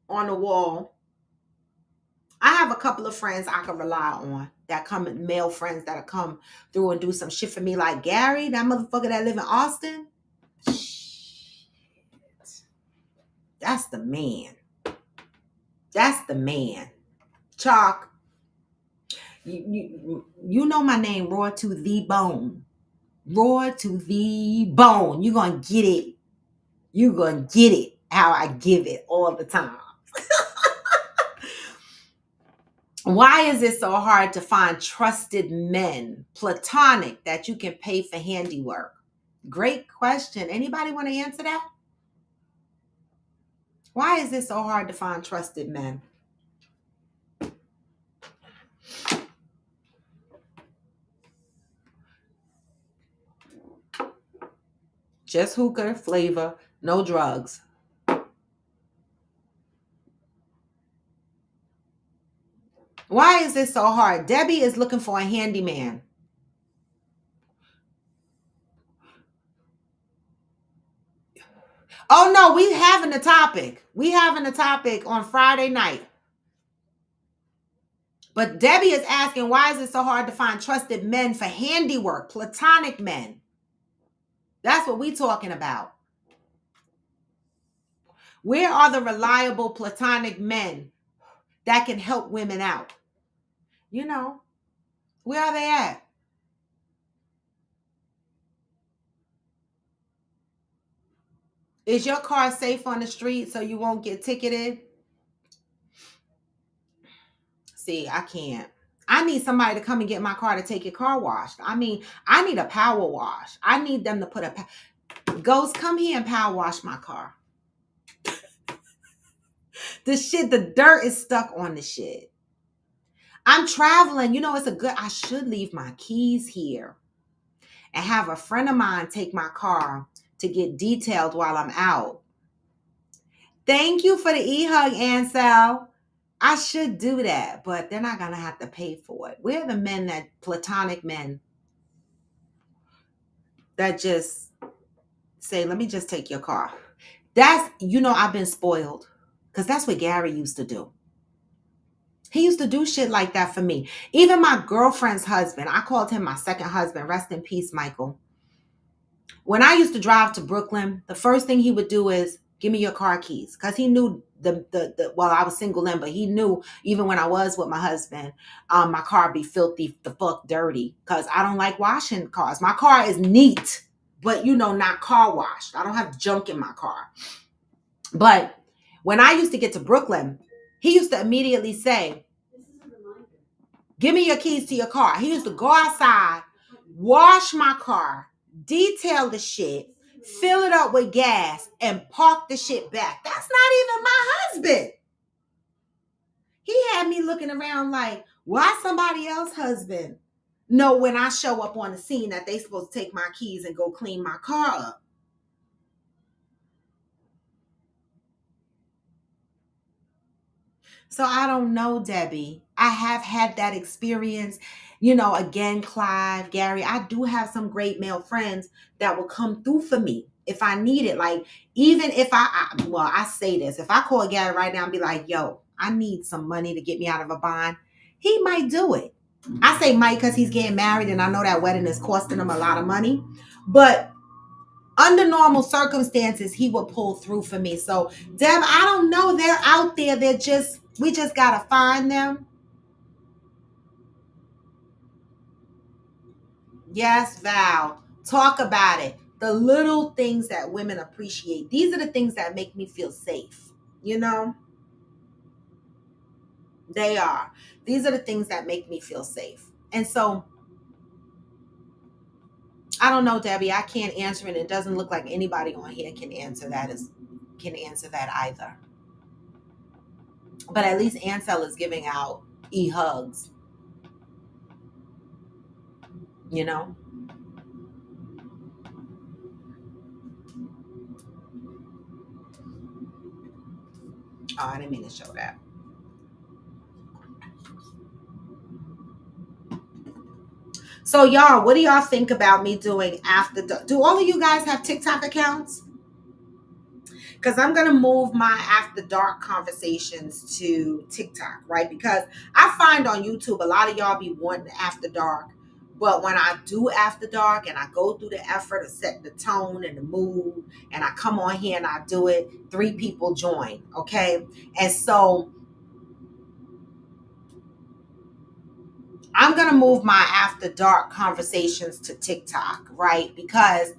on the wall. I have a couple of friends I can rely on that come, male friends that'll come through and do some shit for me, like Gary, that motherfucker that live in Austin. That's the man. That's the man. Chalk. You know my name, Raw to the Bone. Raw to the bone. You're going to get it. You're going to get it how I give it all the time. Why is it so hard to find trusted men, platonic, that you can pay for handiwork? Great question. Anybody want to answer that? Why is it so hard to find trusted men? Just hookah, flavor, no drugs. Why is this so hard? Debbie is looking for a handyman. Oh no, we having a topic. We having a topic on Friday night. But Debbie is asking, why is it so hard to find trusted men for handiwork, platonic men? That's what we talking about. Where are the reliable platonic men that can help women out? You know, where are they at? Is your car safe on the street so you won't get ticketed? See, I can't. I need somebody to come and get my car to take your car washed. I mean, I need a power wash. I need them to put Ghost, come here and power wash my car. The dirt is stuck on the shit. I'm traveling. You know, I should leave my keys here and have a friend of mine take my car to get detailed while I'm out. Thank you for the e-hug, Ansel. I should do that, but they're not going to have to pay for it. We're the platonic men that just say, let me just take your car. That's, I've been spoiled because that's what Gary used to do. He used to do shit like that for me. Even my girlfriend's husband, I called him my second husband. Rest in peace, Michael. When I used to drive to Brooklyn, the first thing he would do is give me your car keys. Because he knew well, I was single then, but he knew even when I was with my husband, my car be filthy, the fuck dirty. Because I don't like washing cars. My car is neat, but not car washed. I don't have junk in my car. But when I used to get to Brooklyn, he used to immediately say, give me your keys to your car. He used to go outside, wash my car, detail the shit, fill it up with gas, and park the shit back. That's not even my husband. He had me looking around like, why somebody else's husband know when I show up on the scene that they supposed to take my keys and go clean my car up? So I don't know, Debbie. I have had that experience. Again, Clive, Gary, I do have some great male friends that will come through for me if I need it. Like, even if I say this, if I call Gary right now and be like, yo, I need some money to get me out of a bind, he might do it. I say might because he's getting married and I know that wedding is costing him a lot of money. But under normal circumstances, he will pull through for me. So, Deb, I don't know. They're out there. We just got to find them. Yes, Val. Talk about it. The little things that women appreciate. These are the things that make me feel safe. They are. These are the things that make me feel safe. And so, I don't know, Debbie. I can't answer it. It doesn't look like anybody on here can answer that either. But at least Ansel is giving out e-hugs. Oh, I didn't mean to show that. So y'all, what do y'all think about me doing after dark? Do all of you guys have TikTok accounts? Because I'm going to move my after dark conversations to TikTok, right? Because I find on YouTube, a lot of y'all be wanting after dark. But when I do after dark and I go through the effort of setting the tone and the mood, and I come on here and I do it, 3 people join, okay? And so I'm going to move my after dark conversations to TikTok, right? Because,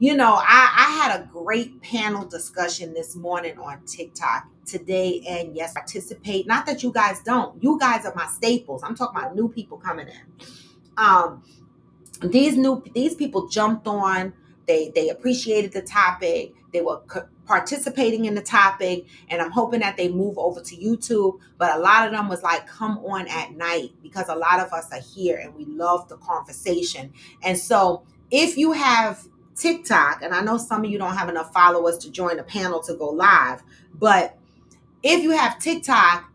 I had a great panel discussion this morning on TikTok today. And yes, participate. Not that you guys don't. You guys are my staples. I'm talking about new people coming in. These people jumped on. They appreciated the topic. They were participating in the topic, and I'm hoping that they move over to YouTube. But a lot of them was like, come on at night, because a lot of us are here and we love the conversation. And so if you have TikTok, and I know some of you don't have enough followers to join the panel to go live, but if you have TikTok,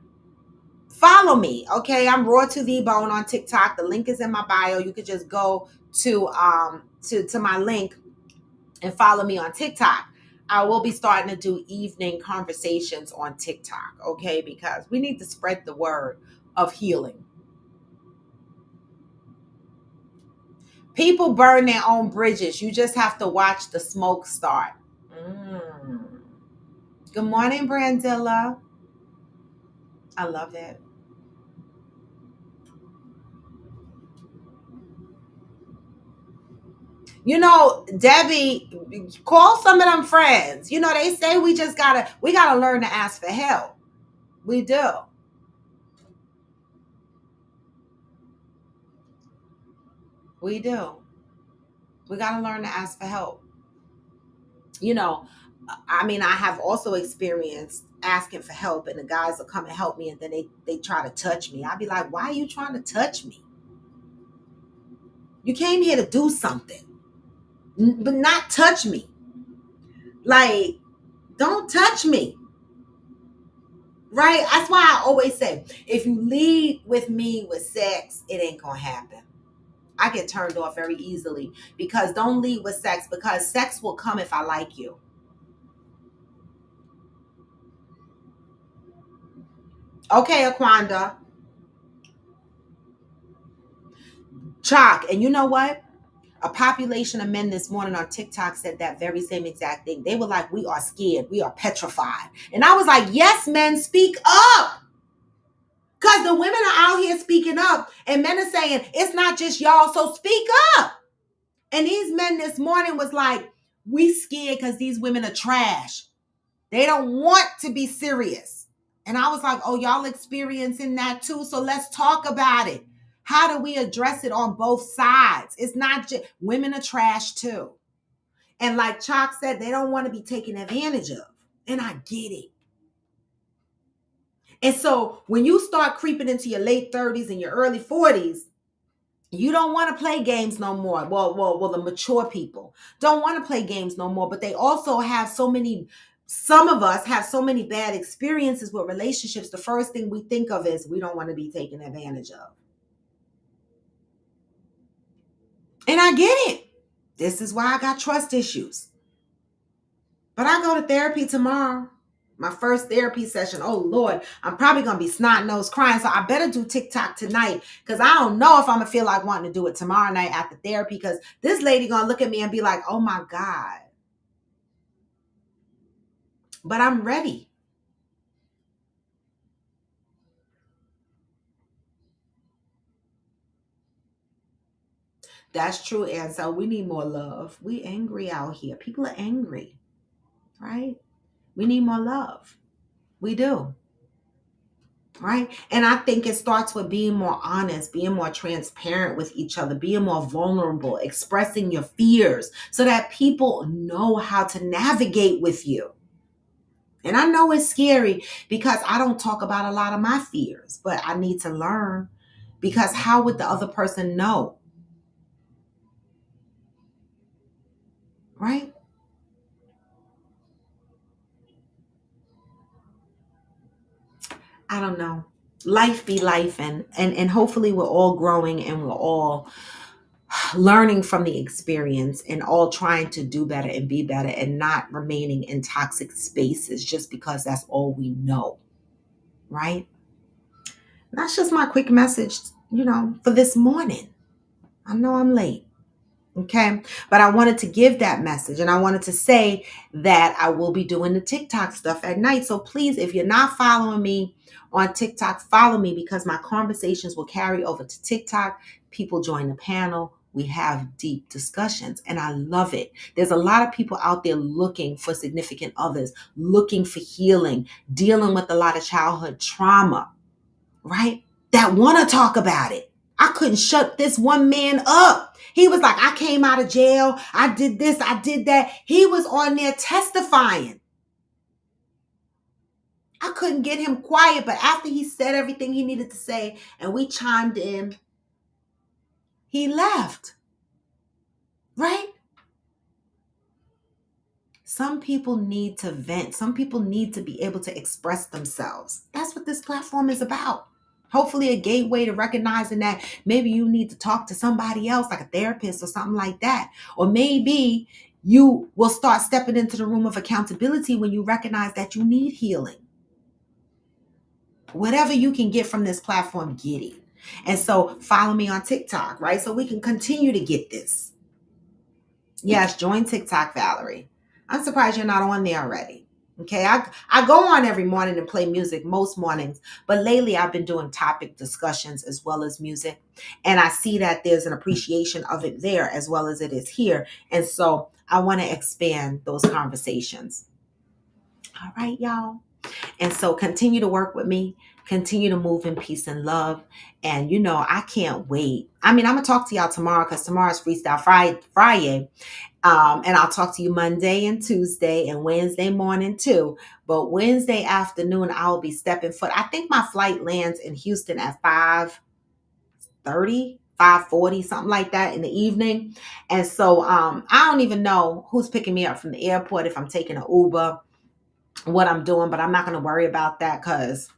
follow me, okay? I'm Raw to the Bone on TikTok. The link is in my bio. You could just go to my link and follow me on TikTok. I will be starting to do evening conversations on TikTok, okay? Because we need to spread the word of healing. People burn their own bridges. You just have to watch the smoke start. Good morning, Brandilla. I love it. Debbie, call some of them friends. They say we gotta learn to ask for help. We do. We do. We gotta learn to ask for help. I have also experienced asking for help, and the guys will come and help me, and then they try to touch me. I'll be like, why are you trying to touch me? You came here to do something, but not touch me. Like, don't touch me. Right? That's why I always say, if you lead with me with sex, it ain't gonna happen. I get turned off very easily because don't lead with sex, because sex will come if I like you. Okay, Aquanda. Chalk. And you know what? A population of men this morning on TikTok said that very same exact thing. They were like, we are scared. We are petrified. And I was like, yes, men, speak up. Because the women are out here speaking up. And men are saying, it's not just y'all, so speak up. And these men this morning was like, we scared because these women are trash. They don't want to be serious. And I was like, oh, y'all experiencing that too? So let's talk about it. How do we address it on both sides? It's not just women are trash too. And like Chalk said, they don't want to be taken advantage of. And I get it. And so when you start creeping into your late 30s and your early 40s, you don't want to play games no more. Well, the mature people don't want to play games no more, but they also have some of us have so many bad experiences with relationships. The first thing we think of is we don't want to be taken advantage of. And I get it. This is why I got trust issues. But I go to therapy tomorrow. My first therapy session. Oh, Lord, I'm probably going to be snot-nosed crying. So I better do TikTok tonight because I don't know if I'm going to feel like wanting to do it tomorrow night after therapy because this lady going to look at me and be like, oh, my God. But I'm ready. That's true. And so we need more love. We angry out here. People are angry, right? We need more love. We do. Right. And I think it starts with being more honest, being more transparent with each other, being more vulnerable, expressing your fears so that people know how to navigate with you. And I know it's scary because I don't talk about a lot of my fears, but I need to learn because how would the other person know? Right? I don't know. Life be life and hopefully we're all growing and we're all learning from the experience and all trying to do better and be better and not remaining in toxic spaces just because that's all we know. Right? That's just my quick message, for this morning. I know I'm late. Okay. But I wanted to give that message and I wanted to say that I will be doing the TikTok stuff at night. So please, if you're not following me on TikTok, follow me because my conversations will carry over to TikTok. People join the panel. We have deep discussions and I love it. There's a lot of people out there looking for significant others, looking for healing, dealing with a lot of childhood trauma, right? That want to talk about it. I couldn't shut this one man up. He was like, I came out of jail. I did this. I did that. He was on there testifying. I couldn't get him quiet, but after he said everything he needed to say and we chimed in, he left. Right? Some people need to vent. Some people need to be able to express themselves. That's what this platform is about. Hopefully a gateway to recognizing that maybe you need to talk to somebody else, like a therapist or something like that. Or maybe you will start stepping into the room of accountability when you recognize that you need healing. Whatever you can get from this platform, get it. And so follow me on TikTok, right? So we can continue to get this. Yes, join TikTok, Valerie. I'm surprised you're not on there already. Okay, I go on every morning and play music most mornings, but lately I've been doing topic discussions as well as music. And I see that there's an appreciation of it there as well as it is here. And so I want to expand those conversations. All right, y'all. And so continue to work with me, continue to move in peace and love. And I can't wait. I mean, I'm going to talk to y'all tomorrow because tomorrow's Freestyle Friday. And I'll talk to you Monday and Tuesday and Wednesday morning too. But Wednesday afternoon, I'll be stepping foot. I think my flight lands in Houston at 5:30, 5:40, something like that in the evening. And so I don't even know who's picking me up from the airport, if I'm taking an Uber, what I'm doing, but I'm not going to worry about that because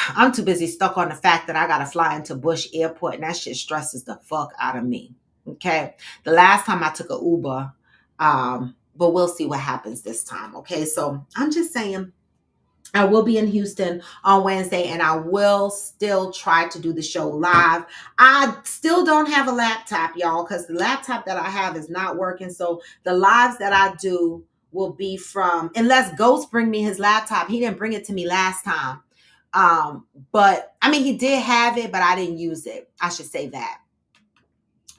I'm too busy stuck on the fact that I gotta fly into Bush Airport, and that shit stresses the fuck out of me. Okay. The last time I took a Uber, but we'll see what happens this time. Okay. So I'm just saying, I will be in Houston on Wednesday, and I will still try to do the show live. I still don't have a laptop, y'all, because the laptop that I have is not working. So the lives that I do will be from, unless Ghost bring me his laptop. He didn't bring it to me last time. But I mean, he did have it, but I didn't use it. I should say that.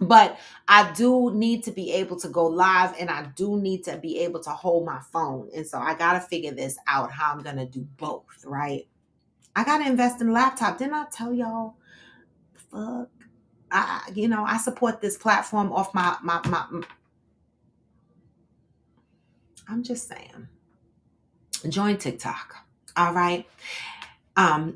But I do need to be able to go live, and I do need to be able to hold my phone. And so I got to figure this out, how I'm going to do both, right? I got to invest in a laptop. Didn't I tell y'all? Fuck. I support this platform off my I'm just saying. Join TikTok. All right.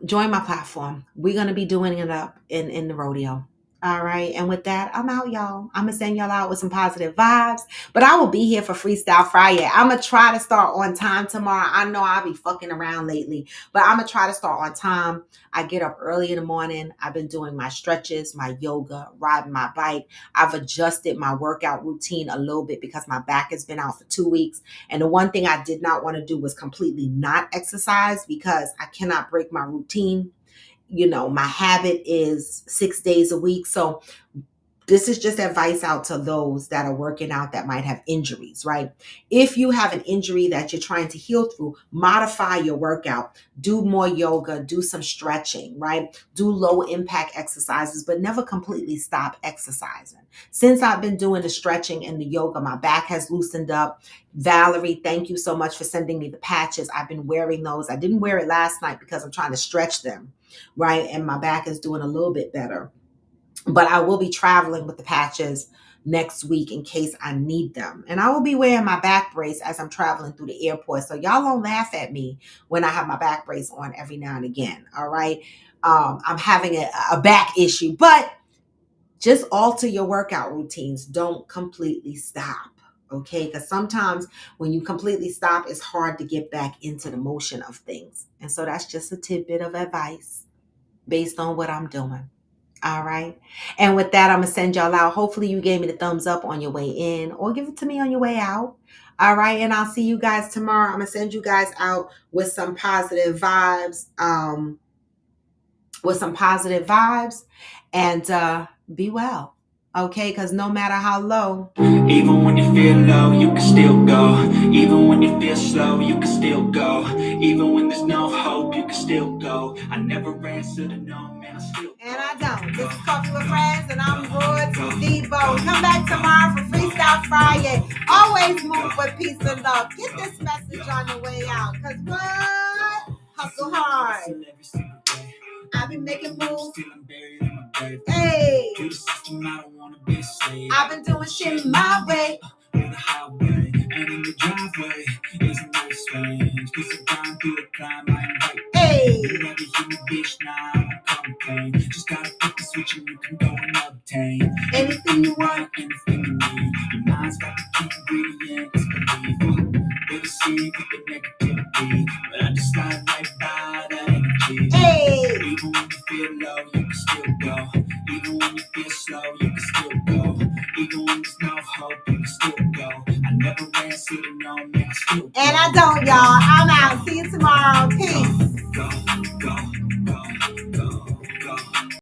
Join my platform. We're going to be doing it up in the rodeo. All right. And with that, I'm out, y'all. I'm going to send y'all out with some positive vibes. But I will be here for Freestyle Friday. I'm going to try to start on time tomorrow. I know I'll be fucking around lately, but I'm going to try to start on time. I get up early in the morning. I've been doing my stretches, my yoga, riding my bike. I've adjusted my workout routine a little bit because my back has been out for 2 weeks. And the one thing I did not want to do was completely not exercise, because I cannot break my routine. My habit is 6 days a week. So this is just advice out to those that are working out that might have injuries, right? If you have an injury that you're trying to heal through, modify your workout, do more yoga, do some stretching, right? Do low impact exercises, but never completely stop exercising. Since I've been doing the stretching and the yoga, my back has loosened up. Valerie, thank you so much for sending me the patches. I've been wearing those. I didn't wear it last night because I'm trying to stretch them, right? And my back is doing a little bit better. But I will be traveling with the patches next week in case I need them. And I will be wearing my back brace as I'm traveling through the airport. So y'all don't laugh at me when I have my back brace on every now and again. All right. I'm having a back issue, but just alter your workout routines. Don't completely stop. Okay. Because sometimes when you completely stop, it's hard to get back into the motion of things. And so that's just a tidbit of advice based on what I'm doing. All right. And with that, I'm going to send y'all out. Hopefully you gave me the thumbs up on your way in, or give it to me on your way out. All right. And I'll see you guys tomorrow. I'm going to send you guys out with some positive vibes. And be well. Okay, because no matter how low, even when you feel low, you can still go. Even when you feel slow, you can still go. Even when there's no hope, you can still go. I never answer to no, man, I still go. And I don't. This is Coffee with Friends, and I'm Roy Debo. Come back tomorrow for Freestyle Friday. Always move with peace and love. Get this message on the way out. Because what? Hustle hard. I've been making moves. Hey. I've been doing shit my way. On the highway and in the driveway is no strange. Cause I'm down through the climb, I invite. Hey. You never hear me, bitch, now I'm complain. Just gotta flip the switch and you can go and obtain anything you want, anything you need. Your mind's got the key ingredient, it's belief. Never see with the negativity, but I just slide right by that energy. Hey. Even when you feel low, you can still go. Even when you feel slow, you can still go. Even when there's no hope, you can still go. I never answer to no, man, I still go. And I don't, y'all. I'm out. See you tomorrow. Peace. Go, go, go.